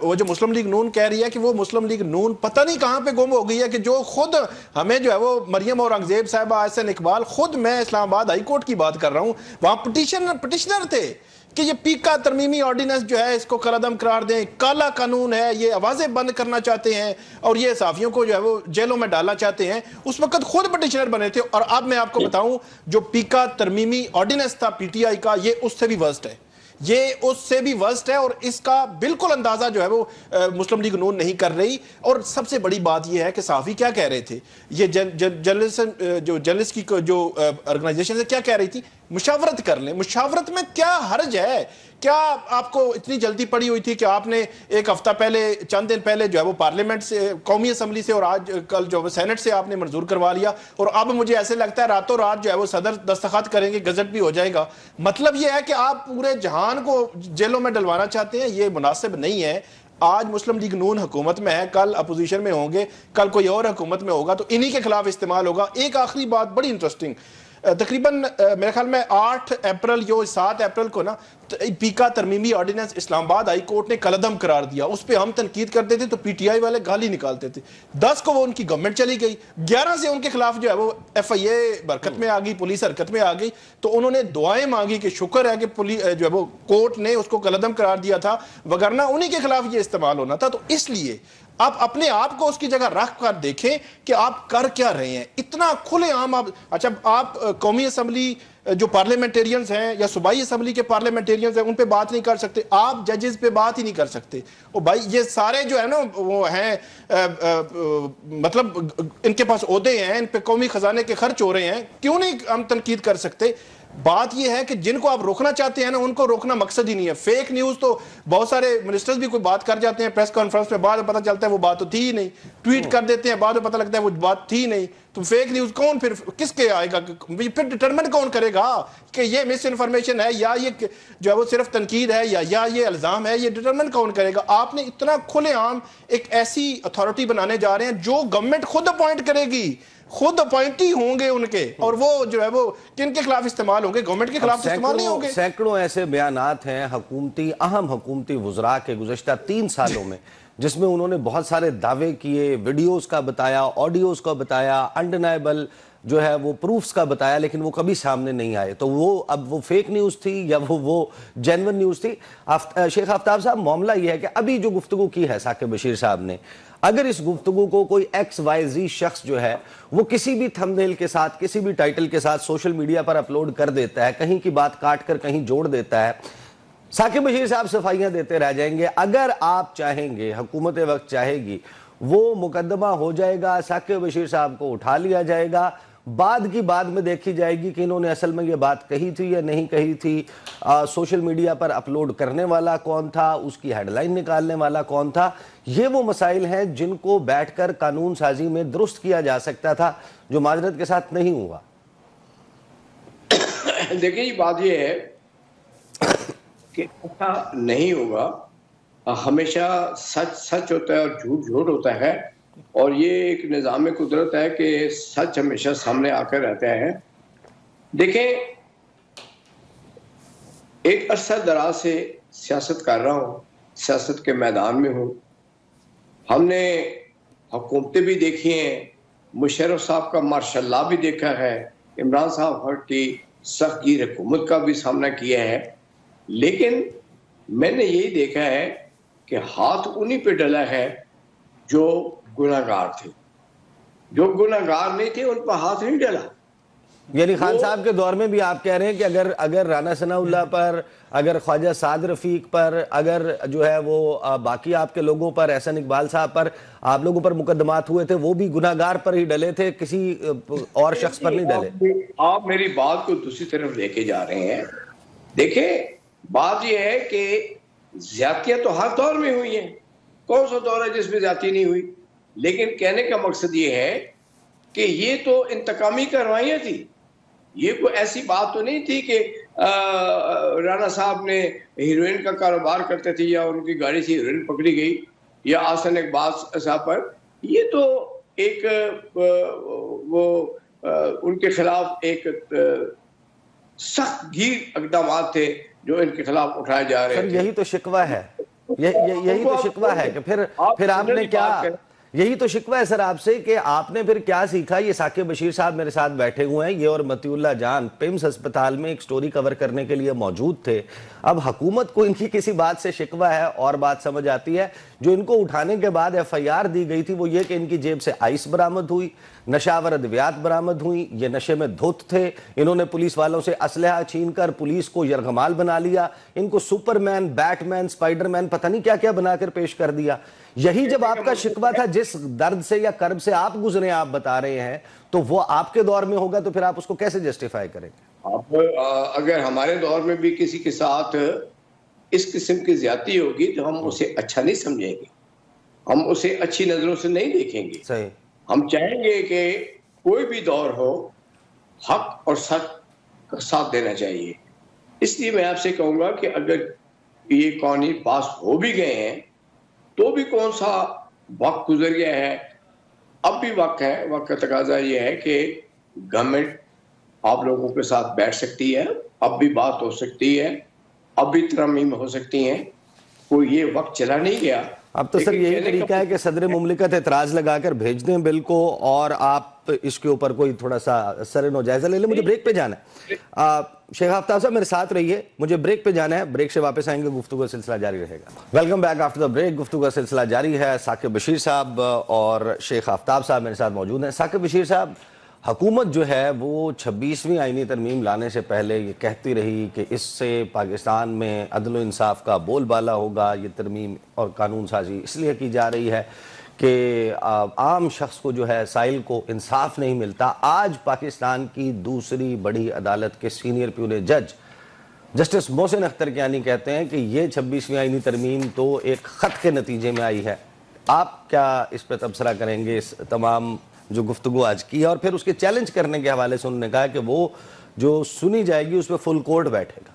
وہ جو مسلم لیگ نون کہہ رہی ہے کہ وہ مسلم لیگ نون پتہ نہیں کہاں پہ گم ہو گئی ہے, کہ جو خود ہمیں جو ہے وہ مریم اورنگزیب صاحبہ, احسن اقبال, خود میں اسلام آباد ہائی کورٹ کی بات کر رہا ہوں, وہاں پٹیشنر تھے کہ یہ پیکا ترمیمی آرڈیننس جو ہے اس کو کالعدم قرار دیں, کالا قانون ہے, یہ آوازیں بند کرنا چاہتے ہیں اور یہ صحافیوں کو جو ہے وہ جیلوں میں ڈالنا چاہتے ہیں. اس وقت خود پٹیشنر بنے تھے. اور اب میں آپ کو بتاؤں, جو پیکا ترمیمی آرڈیننس تھا پی ٹی آئی کا, یہ اس سے بھی ورسٹ ہے, یہ اس سے بھی ورسٹ ہے, اور اس کا بالکل اندازہ جو ہے وہ مسلم لیگ نون نہیں کر رہی. اور سب سے بڑی بات یہ ہے کہ صحافی کیا کہہ رہے تھے, یہ جرنلسٹ کی جو آرگنائزیشن ہے کیا کہہ رہی تھی, مشاورت کر لیں. مشاورت میں کیا حرج ہے, کیا آپ کو اتنی جلدی پڑی ہوئی تھی کہ آپ نے ایک ہفتہ پہلے, چند دن پہلے جو ہے وہ پارلیمنٹ سے, قومی اسمبلی سے, اور آج کل جو سینٹ سے آپ نے منظور کروا لیا, اور اب مجھے ایسے لگتا ہے راتوں رات جو ہے وہ صدر دستخط کریں گے, گزٹ بھی ہو جائے گا. مطلب یہ ہے کہ آپ پورے جہان کو جیلوں میں ڈلوانا چاہتے ہیں, یہ مناسب نہیں ہے. آج مسلم لیگ نون حکومت میں ہے, کل اپوزیشن میں ہوں گے, کل کوئی اور حکومت میں ہوگا, تو انہی کے خلاف استعمال ہوگا. ایک آخری بات بڑی انٹرسٹنگ, تقریباً میرے خیال میں 8 اپریل یا 7 اپریل کو نا پیکا ترمیمی آرڈیننس اسلام آباد ہائی کورٹ نے کالعدم قرار دیا. اس پہ ہم تنقید کرتے تھے تو پی ٹی آئی والے گالی نکالتے تھے. 10 کو وہ ان کی گورنمنٹ چلی گئی, 11 سے ان کے خلاف جو ہے وہ ایف آئی اے حرکت میں آ گئی, پولیس حرکت میں آ گئی. تو انہوں نے دعائیں مانگی کہ شکر ہے کہ جو ہے وہ کورٹ نے اس کو کالعدم قرار دیا تھا, وگرنہ انہی کے خلاف یہ استعمال ہونا تھا. تو اس لیے آپ اپنے آپ کو اس کی جگہ رکھ کر دیکھیں کہ آپ کر کیا رہے ہیں. اتنا کھلے عام اچھا آپ قومی اسمبلی جو پارلیمنٹیرینز ہیں یا صوبائی اسمبلی کے پارلیمنٹیرینز ہیں ان پہ بات نہیں کر سکتے, آپ ججز پہ بات ہی نہیں کر سکتے. او بھائی یہ سارے جو ہے نا وہ ہیں مطلب ان کے پاس عہدے ہیں, ان پہ قومی خزانے کے خرچ ہو رہے ہیں, کیوں نہیں ہم تنقید کر سکتے؟ بات یہ ہے کہ جن کو آپ روکنا چاہتے ہیں نا ان کو روکنا مقصد ہی نہیں ہے. فیک نیوز تو بہت سارے منسٹرز بھی کوئی بات کر جاتے ہیں پریس کانفرنس میں, بعد میں پتہ چلتا ہے وہ بات تو تھی ہی نہیں, ٹویٹ کر دیتے ہیں بعد میں پتہ لگتا ہے وہ بات تھی نہیں. تو فیک نیوز کون پھر کس کے آئے گا, پھر ڈٹرمن کون کرے گا کہ یہ مس انفارمیشن ہے یا یہ جو ہے وہ صرف تنقید ہے یا یہ الزام ہے؟ یہ ڈٹرمن کون کرے گا؟ آپ نے اتنا کھلے عام ایک ایسی اتھارٹی بنانے جا رہے ہیں جو گورنمنٹ خود اپوائنٹ کرے گی, خود اپوائنٹی ہوں گے ان کے, اور وہ جو ہے وہ کن کے خلاف استعمال ہوں گے؟ گورنمنٹ کے خلاف استعمال نہیں ہوں گے. سینکڑوں ایسے بیانات ہیں اہم حکومتی وزراء کے گزشتہ 3 سالوں میں جس میں انہوں نے بہت سارے دعوے کیے, ویڈیوز کا بتایا, آڈیوز کا بتایا, انڈینائبل جو ہے وہ پروفز کا بتایا, لیکن وہ کبھی سامنے نہیں آئے. تو وہ اب وہ فیک نیوز تھی یا وہ جینون نیوز تھی؟ شیخ آفتاب صاحب, معاملہ یہ ہے کہ ابھی جو گفتگو کی ہے ثاقب بشیر صاحب نے, اگر اس گفتگو کو کوئی XYZ شخص جو ہے وہ کسی بھی تھمبنیل کے ساتھ, کسی بھی ٹائٹل کے ساتھ سوشل میڈیا پر اپلوڈ کر دیتا ہے, کہیں کی بات کاٹ کر کہیں جوڑ دیتا ہے, ثاقب بشیر صاحب صفائیاں دیتے رہ جائیں گے. اگر آپ چاہیں گے, حکومت وقت چاہے گی, وہ مقدمہ ہو جائے گا, ثاقب بشیر صاحب کو اٹھا لیا جائے گا, بعد کی بعد میں دیکھی جائے گی کہ انہوں نے اصل میں یہ بات کہی تھی یا نہیں کہی تھی, سوشل میڈیا پر اپلوڈ کرنے والا کون تھا, اس کی ہیڈ لائن نکالنے والا کون تھا. یہ وہ مسائل ہیں جن کو بیٹھ کر قانون سازی میں درست کیا جا سکتا تھا, جو معذرت کے ساتھ نہیں ہوا. دیکھیں بات یہ ہے کہ ایسا نہیں ہوگا. ہمیشہ سچ سچ ہوتا ہے اور جھوٹ جھوٹ ہوتا ہے, اور یہ ایک نظام قدرت ہے کہ سچ ہمیشہ سامنے آ کر رہتا ہے. دیکھیں ایک عرصہ دراز سے سیاست کر رہا ہوں, سیاست کے میدان میں ہوں. ہم نے حکومتیں بھی دیکھی ہیں, مشرف صاحب کا ماشاء اللہ بھی دیکھا ہے, عمران صاحب کی سخت گیر حکومت کا بھی سامنا کیا ہے, لیکن میں نے یہی دیکھا ہے کہ ہاتھ انہی پہ ڈلا ہے جو گناہگار تھے. جو گناہگار نہیں تھے ان پر ہاتھ نہیں ڈلا. یعنی خان صاحب کے دور میں بھی آپ کہہ رہے ہیں کہ اگر رانا ثناء اللہ پر, اگر خواجہ سعد رفیق پر, اگر جو ہے وہ باقی آپ کے لوگوں پر, احسن اقبال صاحب پر, آپ لوگوں پر مقدمات ہوئے تھے, وہ بھی گناہگار پر ہی ڈلے تھے, کسی اور شخص پر نہیں ڈلے؟ آپ میری بات کو دوسری طرف لے کے جا رہے ہیں. دیکھیں بات یہ ہے کہ زیادتیاں تو ہر دور میں ہوئی ہیں, کون سا دور ہے جس میں زیادتی نہیں ہوئی؟ لیکن کہنے کا مقصد یہ ہے کہ یہ تو انتقامی کارروائیاں تھی. یہ کوئی ایسی بات تو نہیں تھی کہ رانا صاحب نے ہیروئن کا کاروبار کرتے تھے یا ان کی گاڑی سے ہیروئن پکڑی گئی یا احسن اقبال صاحب پر. یہ تو ایک وہ ان کے خلاف ایک سخت گیر اقدامات تھے جو ان کے خلاف اٹھائے جا رہے تھے. یہی تو شکوہ ہے, یہی تو شکوہ ہے کہ پھر آپ نے کیا, یہی تو شکوہ ہے سر آپ سے کہ آپ نے پھر کیا سیکھا. یہ ثاقب بشیر صاحب میرے ساتھ بیٹھے ہوئے ہیں, یہ اور متی اللہ جان پیمز ہسپتال میں ایک سٹوری کور کرنے کے لیے موجود تھے. اب حکومت کو ان کی کسی بات سے شکوہ ہے اور بات سمجھ آتی ہے. جو ان کو اٹھانے کے بعد FIR دی گئی تھی وہ یہ کہ ان کی جیب سے آئس برآمد ہوئی, نشاور ادویات برآمد ہوئی, یہ نشے میں دھت تھے, انہوں نے پولیس والوں سے اسلحہ چھین کر پولیس کو یرغمال بنا لیا, ان کو سپر مین, بیٹ مین, سپائڈر مین, پتہ نہیں کیا کیا بنا کر پیش کر دیا. یہی جب آپ کا شکوہ تھا, جس درد سے یا کرب سے آپ گزرے آپ بتا رہے ہیں, تو وہ آپ کے دور میں ہوگا, تو پھر آپ اس کو کیسے جسٹیفائی کریں گے؟ آپ اگر ہمارے دور میں بھی کسی کے ساتھ اس قسم کی زیادتی ہوگی تو ہم اسے اچھا نہیں سمجھیں گے, ہم اسے اچھی نظروں سے نہیں دیکھیں گے. صحیح. ہم چاہیں گے کہ کوئی بھی دور ہو حق اور سچ کا ساتھ دینا چاہیے. اس لیے میں آپ سے کہوں گا کہ اگر یہ قوانین پاس ہو بھی گئے ہیں تو بھی کون سا وقت گزر گیا ہے, اب بھی وقت ہے. وقت کا تقاضا یہ ہے کہ گورنمنٹ آپ لوگوں کے ساتھ بیٹھ سکتی ہے, اب بھی بات ہو سکتی ہے, اب بھی ترمیم ہو سکتی ہیں. کوئی یہ وقت چلا نہیں گیا. اب تو سر یہی طریقہ ہے کہ صدر مملکت اعتراض لگا کر بھیج دیں بل کو, اور آپ آپ اس کے اوپر کوئی تھوڑا سا سرنو جائزہ لے لیں. مجھے بریک پہ جانا ہے. شیخ آفتاب صاحب میرے ساتھ رہیے, مجھے بریک پہ جانا ہے, بریک سے واپس آئیں گے, گفتگو کا سلسلہ جاری رہے گا. Welcome back after the break. گفتگو کا سلسلہ جاری ہے. ثاقب بشیر صاحب اور شیخ آفتاب صاحب میرے ساتھ موجود ہیں. ثاقب بشیر صاحب, حکومت جو ہے وہ 26ویں آئینی ترمیم لانے سے پہلے یہ کہتی رہی کہ اس سے پاکستان میں عدل و انصاف کا بول بالا ہوگا. یہ ترمیم اور قانون سازی اس لیے کی جا رہی ہے کہ عام شخص کو جو ہے سائل کو انصاف نہیں ملتا. آج پاکستان کی دوسری بڑی عدالت کے سینئر پیونی جج جسٹس محسن اختر کیانی کہتے ہیں کہ یہ 26ویں آئینی ترمیم تو ایک خط کے نتیجے میں آئی ہے. آپ کیا اس پہ تبصرہ کریں گے, اس تمام جو گفتگو آج کی ہے, اور پھر اس کے چیلنج کرنے کے حوالے سے انہوں نے کہا کہ وہ جو سنی جائے گی اس پہ فل کورٹ بیٹھے گا.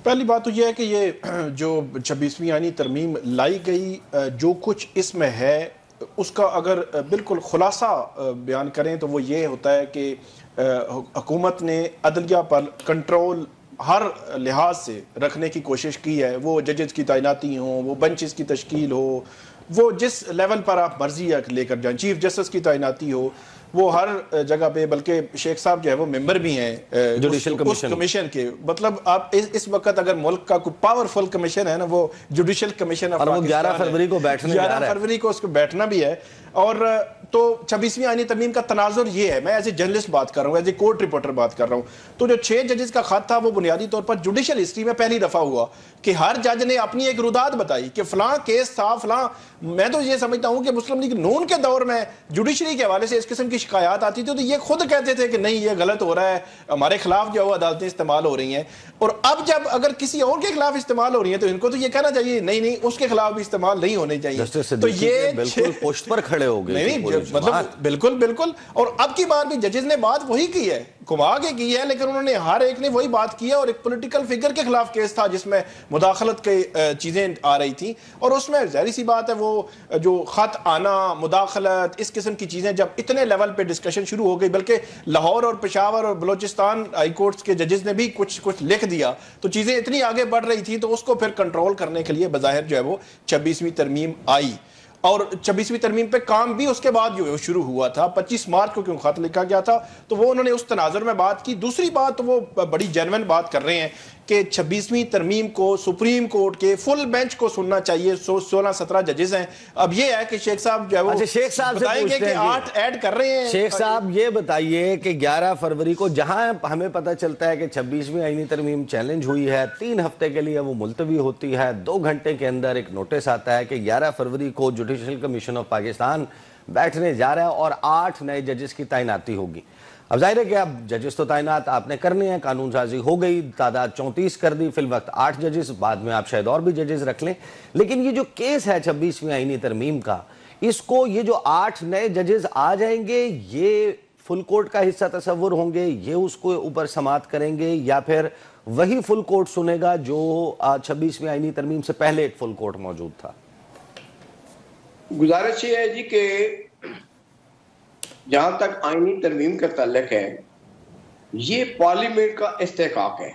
پہلی بات تو یہ ہے کہ یہ جو 26ویں آئینی ترمیم لائی گئی, جو کچھ اس میں ہے اس کا اگر بالکل خلاصہ بیان کریں تو وہ یہ ہوتا ہے کہ حکومت نے عدلیہ پر کنٹرول ہر لحاظ سے رکھنے کی کوشش کی ہے. وہ ججز کی تعیناتی ہوں, وہ بنچز کی تشکیل ہو, وہ جس لیول پر آپ مرضی لے کر جائیں, چیف جسٹس کی تعیناتی ہو, وہ ہر جگہ پہ, بلکہ شیخ صاحب جو ہے وہ ممبر بھی ہیں جوڈیشل کمیشن کے. مطلب آپ اس وقت اگر ملک کا کوئی پاورفل کمیشن ہے نا, وہ جوڈیشل کمیشن اور وہ 11 فروری کو بیٹھنے جا رہا ہے. 11 فروری کو اس کو بیٹھنا بھی ہے. اور تو 26ویں آئینی ترمیم کا تناظر یہ ہے, میں ایز اے جرنلسٹ بات کر رہا ہوں, ایز اے کورٹ رپورٹر بات کر رہا ہوں, تو جو 6 ججز کا خط تھا وہ بنیادی طور پر جوڈیشل ہسٹری میں پہلی دفعہ ہوا کہ ہر جج نے اپنی ایک روداد بتائی کہ فلاں کیس تھا فلاں. میں تو یہ سمجھتا ہوں کہ مسلم لیگ نون کے دور میں جوڈیشری کے حوالے سے اس قسم کی شکایات آتی تھی تو یہ خود کہتے تھے کہ نہیں یہ غلط ہو رہا ہے, ہمارے خلاف جو ہے وہ عدالتیں استعمال ہو رہی ہیں. اور اب جب اگر کسی اور کے خلاف استعمال ہو رہی ہیں تو ان کو تو یہ کہنا چاہیے نہیں نہیں اس کے خلاف بھی استعمال نہیں ہونے چاہیے. تو یہ بالکل پشت پر کھڑے ہو گئے. نہیں مطلب بالکل. اور اب کی بار بھی ججز نے بات وہی کی ہے, گھما کے کی ہے, لیکن انہوں نے ہر ایک نے وہی بات کی ہے. اور ایک پولیٹیکل فگر کے خلاف کیس تھا جس میں مداخلت کے چیزیں آ رہی تھیں, اور اس میں ظاہری سی بات ہے وہ جو خط آنا, مداخلت, اس قسم کی چیزیں جب اتنے لیول پہ ڈسکشن شروع ہو گئی, بلکہ لاہور اور پشاور اور بلوچستان ہائی کورٹس کے ججز نے بھی کچھ لکھ دیا, تو چیزیں اتنی آگے بڑھ رہی تھیں, تو اس کو پھر کنٹرول کرنے کے لیے بظاہر جو ہے وہ 26ویں ترمیم آئی. اور 26ویں ترمیم پہ کام بھی اس کے بعد جو ہے شروع ہوا تھا. 25 مارچ کو کیوں خط لکھا گیا تھا, تو وہ انہوں نے اس تناظر میں بات کی. دوسری بات تو وہ بڑی جینوین بات کر رہے ہیں کہ 26ویں ترمیم کو سپریم کورٹ کے فل بینچ کو سننا چاہیے. 16-17 ججز ہیں. اب یہ ہے کہ شیخ صاحب جو ہے وہ شیخ صاحب بتائیں گے کہ 8 ایڈ کر رہے ہیں. شیخ صاحب یہ بتائیے کہ 11 فروری کو جہاں ہمیں پتہ چلتا ہے کہ 26ویں آئینی ترمیم چیلنج ہوئی ہے, 3 ہفتے کے لیے وہ ملتوی ہوتی ہے, 2 گھنٹے کے اندر ایک نوٹس آتا ہے کہ 11 فروری کو جوڈیشل کمیشن آف پاکستان بیٹھنے جا رہا ہے اور 8 نئے ججز کی تعیناتی ہوگی. اب ظاہر ہے کہ اب ججز تو تعینات آپ نے کرنے ہیں, قانون سازی ہو گئی, تعداد 34 کر دی, فی الوقت 8 ججز, بعد میں آپ شاید اور بھی ججز رکھ لیں. لیکن یہ جو کیس ہے 26ویں آئینی ترمیم کا, اس کو یہ جو 8 نئے ججز آ جائیں گے, یہ فل کورٹ کا حصہ تصور ہوں گے, یہ اس کو اوپر سماعت کریں گے, یا پھر وہی فل کورٹ سنے گا جو 26ویں آئینی ترمیم سے پہلے ایک فل کورٹ موجود تھا؟ گزارش یہ ہے جی کہ جہاں تک آئینی ترمیم کا تعلق ہے, یہ پارلیمنٹ کا استحقاق ہے,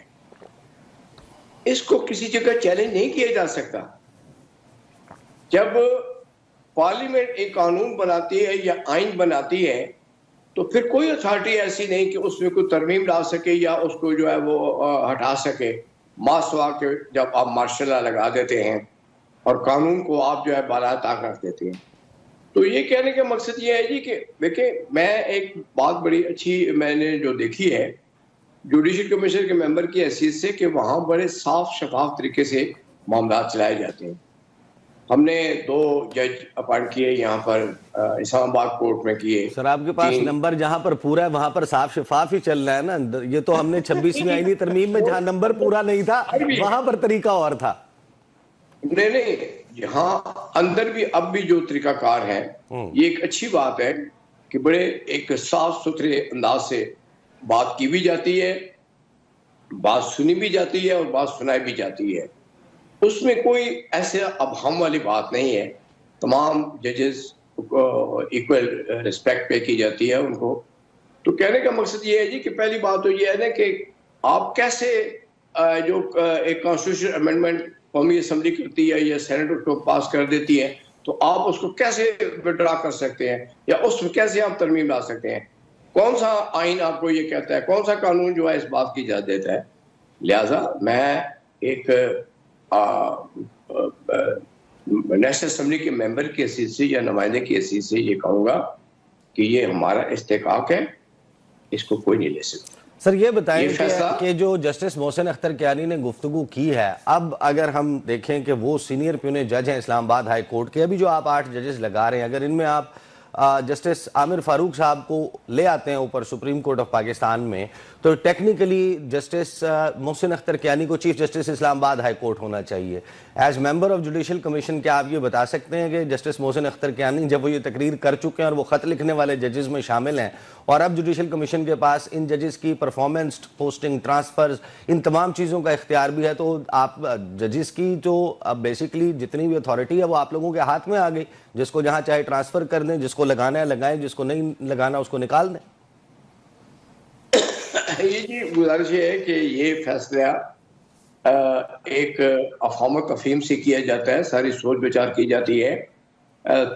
اس کو کسی جگہ چیلنج نہیں کیا جا سکتا. جب پارلیمنٹ ایک قانون بناتی ہے یا آئین بناتی ہے تو پھر کوئی اتھارٹی ایسی نہیں کہ اس میں کوئی ترمیم لا سکے یا اس کو جو ہے وہ ہٹا سکے, ماسوا کے جب آپ مارشل لا لگا دیتے ہیں اور قانون کو آپ جو ہے بالا طاق رکھ دیتے ہیں. تو یہ کہنے کا مقصد یہ ہے جی کہ دیکھیں, میں ایک بات بڑی اچھی میں نے جو دیکھی ہے جوڈیشل کمیشن کے ممبر کی حیثیت سے, کہ وہاں بڑے صاف شفاف طریقے سے معاملات چلائے جاتے ہیں. ہم نے 2 جج اپائنٹ کیے یہاں پر اسلام آباد کورٹ میں کیے. سر آپ کے پاس نمبر جہاں پر پورا ہے وہاں پر صاف شفاف ہی چل رہا ہے نا. یہ تو ہم نے 26ویں آئینی ترمیم میں جہاں نمبر پورا نہیں تھا وہاں پر طریقہ اور تھا. نہیں, یہاں اندر بھی اب بھی جو طریقہ کار ہے, یہ ایک اچھی بات ہے کہ بڑے ایک صاف ستھرے انداز سے بات کی بھی جاتی ہے, بات سنی بھی جاتی ہے اور بات سنائی بھی جاتی ہے. اس میں کوئی ایسے ابہام والی بات نہیں ہے. تمام ججز ایکول رسپیکٹ پے کی جاتی ہے ان کو. تو کہنے کا مقصد یہ ہے جی کہ پہلی بات تو یہ ہے نا کہ آپ کیسے جو ایک کانسٹیٹیوشن امینڈمنٹ قومی اسمبلی کرتی ہے یا سینٹ اس کو پاس کر دیتی ہے, تو آپ اس کو کیسے وڈرا کر سکتے ہیں یا اس میں کیسے آپ ترمیم لا سکتے ہیں؟ کون سا آئین آپ کو یہ کہتا ہے، کون سا قانون جو ہے اس بات کی اجازت دیتا ہے؟ لہٰذا میں ایک نیشنل اسمبلی کے ممبر کی حیثیت سے یا نمائندے کی حیثیت سے یہ کہوں گا کہ یہ ہمارا استحقاق ہے، اس کو کوئی نہیں لے سکتا۔ سر یہ بتائیں کہ جو جسٹس محسن اختر کیانی نے گفتگو کی ہے، اب اگر ہم دیکھیں کہ وہ سینئر پیونی جج ہیں اسلام آباد ہائی کورٹ کے، ابھی جو آپ 8 ججز لگا رہے ہیں، اگر ان میں آپ جسٹس عامر فاروق صاحب کو لے آتے ہیں اوپر سپریم کورٹ آف پاکستان میں، تو ٹیکنیکلی جسٹس محسن اختر کیانی کو چیف جسٹس اسلام آباد ہائی کورٹ ہونا چاہیے۔ As member of judicial commission کیا آپ یہ بتا سکتے ہیں کہ جسٹس محسن اختر کیانی جب وہ یہ تقریر کر چکے ہیں اور وہ خط لکھنے والے ججز میں شامل ہیں، اور اب جوڈیشل کمیشن کے پاس ان ججز کی پرفارمنس، پوسٹنگ، ٹرانسفرز، ان تمام چیزوں کا اختیار بھی ہے، تو آپ ججز کی جو بیسیکلی جتنی بھی اتھارٹی ہے وہ آپ لوگوں کے ہاتھ میں آ گئی، جس کو جہاں چاہے ٹرانسفر کر دیں، جس کو لگانا ہے لگائیں، جس کو نہیں لگانا اس کو نکال دیں۔ یہ جی گزارش ہے کہ یہ فیصلہ ایک افہام و تفہیم سے کیا جاتا ہے، ساری سوچ بچار کی جاتی ہے،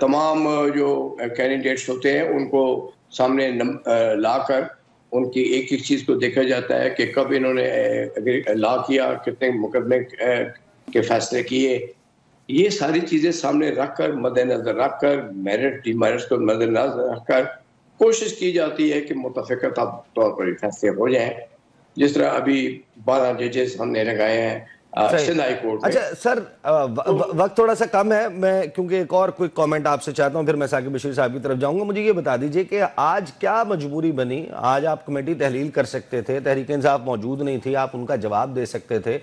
تمام جو کینڈیڈیٹس ہوتے ہیں ان کو سامنے لا کر ان کی ایک ایک چیز کو دیکھا جاتا ہے کہ کب انہوں نے لا کیا، کتنے مقدمے کے فیصلے کیے، یہ ساری چیزیں سامنے رکھ کر، مد نظر رکھ کر، میرٹ ڈی میرٹس کو مد نظر رکھ کر کوشش کی جاتی ہے کہ متفقہ طور پر فیصلے ہو جائیں، جس طرح ابھی 12 ججز ہم نے لگائے ہیں سندھ ہائی کورٹ میں۔ اچھا سر، وقت تھوڑا سا کم ہے، میں کیونکہ ایک اور کوئی کامنٹ آپ سے چاہتا ہوں، پھر میں ثاقب بشیر صاحب کی طرف جاؤں گا۔ مجھے یہ بتا دیجئے کہ آج کیا مجبوری بنی؟ آج آپ کمیٹی تحلیل کر سکتے تھے، تحریک انصاف موجود نہیں تھی، آپ ان کا جواب دے سکتے تھے۔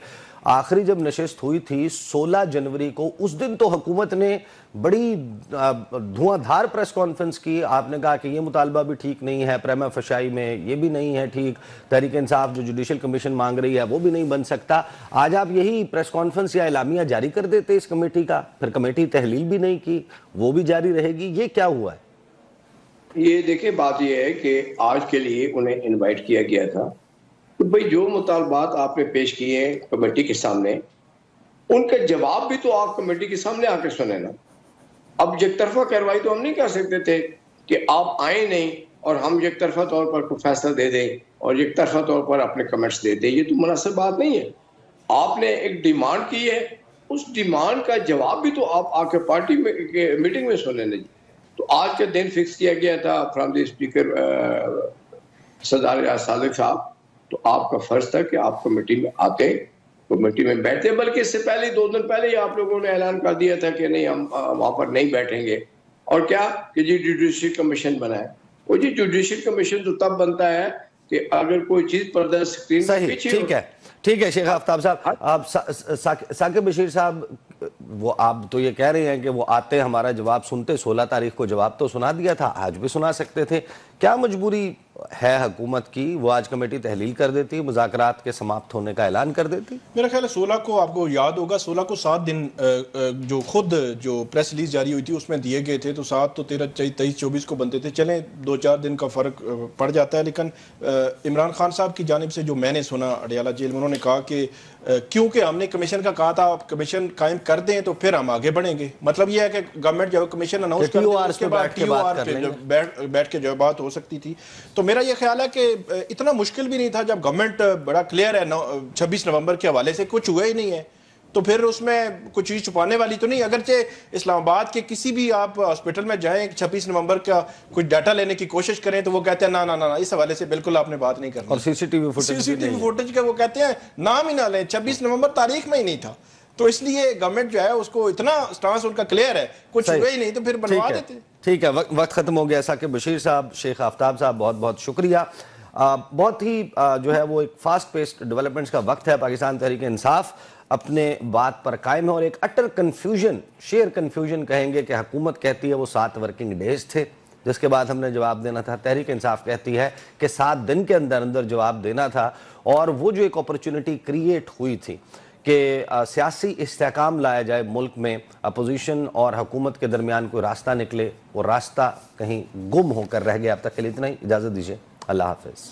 آخری جب نشست ہوئی تھی 16 جنوری کو، اس دن تو حکومت نے بڑی دھواں دھار پریس کانفرنس کی، آپ نے کہا کہ یہ مطالبہ بھی ٹھیک نہیں ہے، پریما فشائی میں یہ بھی نہیں ہے ٹھیک، تحریک انصاف جو جوڈیشل کمیشن مانگ رہی ہے وہ بھی نہیں بن سکتا۔ آج آپ یہی پریس کانفرنس یا اعلامیہ جاری کر دیتے اس کمیٹی کا، پھر کمیٹی تحلیل بھی نہیں کی، وہ بھی جاری رہے گی، یہ کیا ہوا ہے؟ یہ دیکھیں، بات یہ ہے کہ آج کے لیے انہیں انوائٹ کیا گیا تھا، تو بھئی جو مطالبات آپ نے پیش کیے ہیں کمیٹی کے سامنے، ان کا جواب بھی تو آپ کمیٹی کے سامنے آ کے سنیں نا۔ اب یک طرفہ کارروائی تو ہم نہیں کر سکتے تھے کہ آپ آئیں نہیں اور ہم یک طرفہ طور پر کوئی فیصلہ دے دیں اور یک طرفہ طور پر اپنے کمنٹس دے دیں، یہ تو مناسب بات نہیں ہے۔ آپ نے ایک ڈیمانڈ کی ہے، اس ڈیمانڈ کا جواب بھی تو آپ آ کے پارٹی میٹنگ میں سنیں نا جی۔ تو آج کا دن فکس کیا گیا تھا فرام دی اسپیکر صدر صادق صاحب، تو آپ کا فرض تھا کہ آپ کمیٹی میں آتے، کمیٹی میں بیٹھتے، بلکہ اس سے پہلے 2 دن پہلے ہی آپ لوگوں نے اعلان کر دیا تھا کہ نہیں ہم وہاں پر نہیں بیٹھیں گے، اور کیا کہ جی جوڈیشل کمیشن بنا ہے۔ وہ جی جوڈیشل کمیشن تو تب بنتا ہے کہ اگر کوئی چیز پردہ سکرین صحیح، پیچھے ٹھیک ہے شیخ آفتاب صاحب، آپ ثاقب بشیر صاحب، وہ آپ تو یہ کہہ رہے ہیں کہ وہ آتے ہمارا جواب سنتے، 16 تاریخ کو جواب تو سنا دیا تھا، آج بھی سنا سکتے تھے، کیا مجبوری ہے حکومت کی؟ وہ آج کمیٹی تحلیل کر دیتی، مذاکرات کے سماپت ہونے کا اعلان کر دیتی۔ میرا خیال ہے 16 کو آپ کو یاد ہوگا، 16 کو 7 دن جو خود جو پریس ریلیز جاری ہوئی تھی اس میں دیے گئے تھے، تو 7 تو 13 23 24 کو بنتے تھے، چلیں 2-4 دن کا فرق پڑ جاتا ہے، لیکن عمران خان صاحب کی جانب سے جو میں نے سنا اڈیالہ جیل میں، انہوں نے کہا کہ کیونکہ ہم نے کمیشن کا کہا تھا آپ کمیشن قائم کر دیں تو پھر ہم آگے بڑھیں گے، مطلب یہ ہے کہ گورنمنٹ جب کمیشن اناؤنس کر دے اس کے بعد ٹی او آر پہ بیٹھ کے جو بات ہو سکتی تھی۔ تو میرا یہ خیال ہے کہ اتنا مشکل بھی نہیں تھا، جب گورنمنٹ بڑا کلیئر ہے 26 نومبر کے حوالے سے کچھ ہوا ہی نہیں ہے، تو پھر اس میں کچھ چیز چھپانے والی تو نہیں۔ اگرچہ اسلام آباد کے کسی بھی آپ ہاسپٹل میں جائیں 26 نومبر کا کچھ ڈیٹا لینے کی کوشش کریں تو وہ کہتے ہیں نا اس حوالے سے بالکل آپ نے بات نہیں کرنی، اور سی سی ٹی وی فوٹیج کا وہ کہتے ہیں نام ہی نہ لیں، 26 نومبر تاریخ میں ہی نہیں تھا، تو اس لیے گورنمنٹ جو ہے اس کو اتنا سٹانس ان کا کلیئر ہے، کچھ ہوا ہی نہیں تو پھر بنوا دیتے۔ ٹھیک ہے، وقت ختم ہو گیا۔ ثاقب بشیر صاحب، شیخ آفتاب صاحب، بہت بہت شکریہ۔ بہت ہی جو ہے وہ ایک فاسٹ پیسڈ ڈیولپمنٹس کا وقت ہے، پاکستان تحریک انصاف اپنے بات پر قائم ہے، اور ایک اٹر کنفیوژن، شیئر کنفیوژن کہیں گے کہ حکومت کہتی ہے وہ 7 ورکنگ ڈیز تھے جس کے بعد ہم نے جواب دینا تھا، تحریک انصاف کہتی ہے کہ 7 دن کے اندر اندر جواب دینا تھا، اور وہ جو ایک اپرچونٹی کریٹ ہوئی تھی کہ سیاسی استحکام لایا جائے ملک میں، اپوزیشن اور حکومت کے درمیان کوئی راستہ نکلے، وہ راستہ کہیں گم ہو کر رہ گیا۔ اب تک کے لیے اتنا ہی، اجازت دیجیے، اللہ حافظ۔